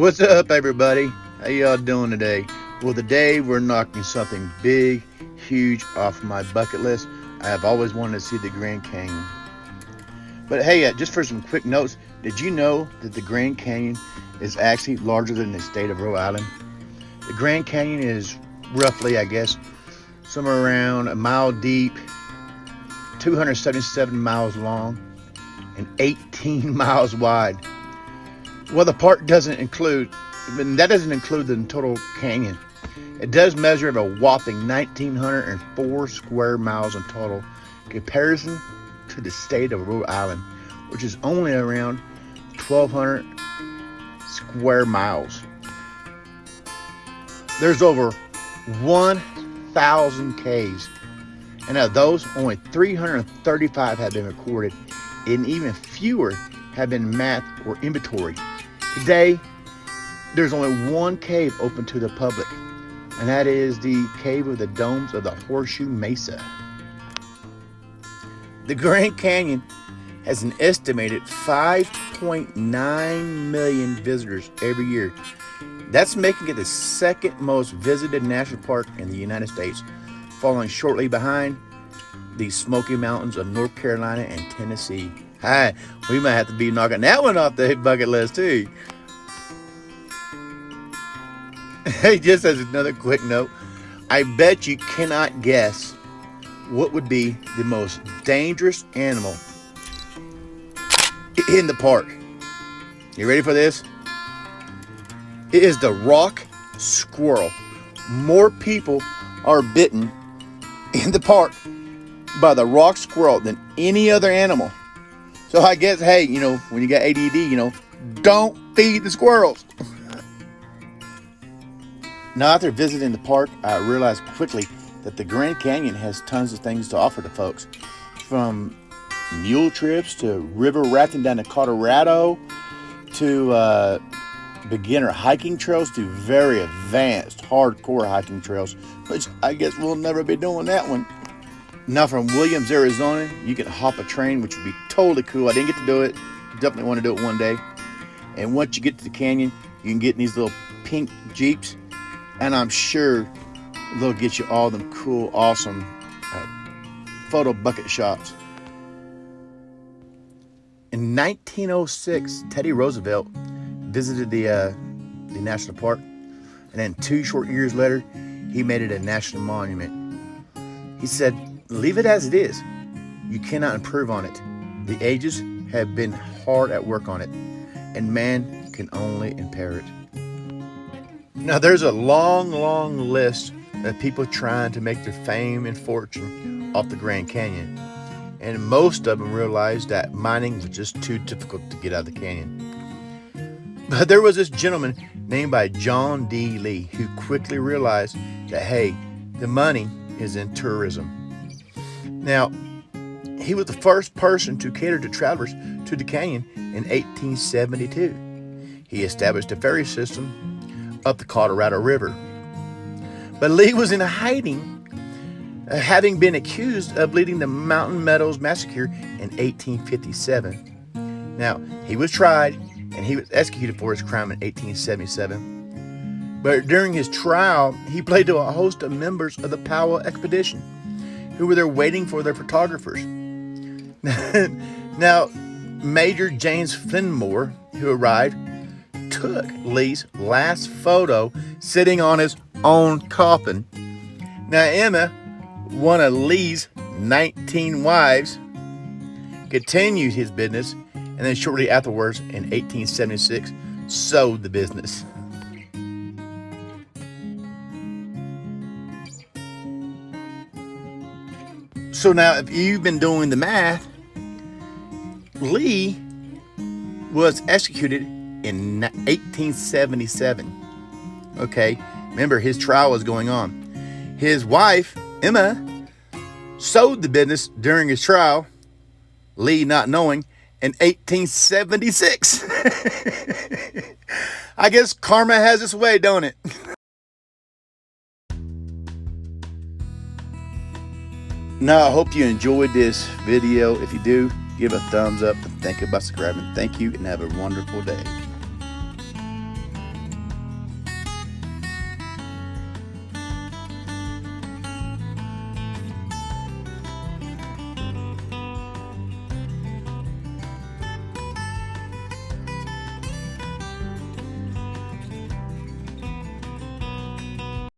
What's up, everybody? How y'all doing today? Well, today we're knocking something big, huge off my bucket list. I have always wanted to see the Grand Canyon. But hey, just for some quick notes, did you know that the Grand Canyon is actually larger than the state of Rhode Island? The Grand Canyon is roughly, I guess, somewhere around a mile deep, 277 miles long, and 18 miles wide. Well, the park doesn't include, that doesn't include the total canyon. It does measure a whopping 1,904 square miles in total, in comparison to the state of Rhode Island, which is only around 1,200 square miles. There's over 1,000 caves, and of those, only 335 have been recorded, and even fewer have been mapped or inventoried. Today, there's only one cave open to the public, and that is the Cave of the Domes of the Horseshoe Mesa. The Grand Canyon has an estimated 5.9 million visitors every year. That's making it the second most visited national park in the United States, following shortly behind the Smoky Mountains of North Carolina and Tennessee. Hi, we might have to be knocking that one off the bucket list too. Hey, just as another quick note, I bet you cannot guess what would be the most dangerous animal in the park. You ready for this? It is the rock squirrel. More people are bitten in the park by the rock squirrel than any other animal. So I guess, hey, when you got ADD, don't feed the squirrels. Now, after visiting the park, I realized quickly that the Grand Canyon has tons of things to offer to folks. From mule trips to river rafting down to Colorado to beginner hiking trails to very advanced hardcore hiking trails, which I guess we'll never be doing that one. Now, from Williams, Arizona, you can hop a train, which would be totally cool. I didn't get to do it. Definitely want to do it one day. And once you get to the canyon, you can get in these little pink Jeeps, and I'm sure they'll get you all them cool, awesome photo bucket shots. In 1906, Teddy Roosevelt visited the national park, and then 2 short years later, he made it a national monument. He said, "Leave it as it is. You cannot improve on it. The ages have been hard at work on it, and man can only impair it." Now, there's a long, long list of people trying to make their fame and fortune off the Grand Canyon, and most of them realized that mining was just too difficult to get out of the canyon. But there was this gentleman named by John D. Lee who quickly realized that, hey, the money is in tourism. Now, he was the first person to cater to travelers to the canyon in 1872. He established a ferry system up the Colorado River. But Lee was in hiding, having been accused of leading the Mountain Meadows Massacre in 1857. Now, he was tried and he was executed for his crime in 1877. But during his trial, he played to a host of members of the Powell expedition who were there waiting for their photographers. Now, Major James Fenimore, who arrived, took Lee's last photo sitting on his own coffin. Now, Emma, one of Lee's 19 wives, continued his business, and then shortly afterwards, in 1876, sold the business. So now, if you've been doing the math, Lee was executed in 1877. Okay, remember his trial was going on. His wife, Emma, sold the business during his trial, Lee not knowing, in 1876. I guess karma has its way, don't it? Now, I hope you enjoyed this video. If you do, give a thumbs up and think about subscribing. Thank you and have a wonderful day.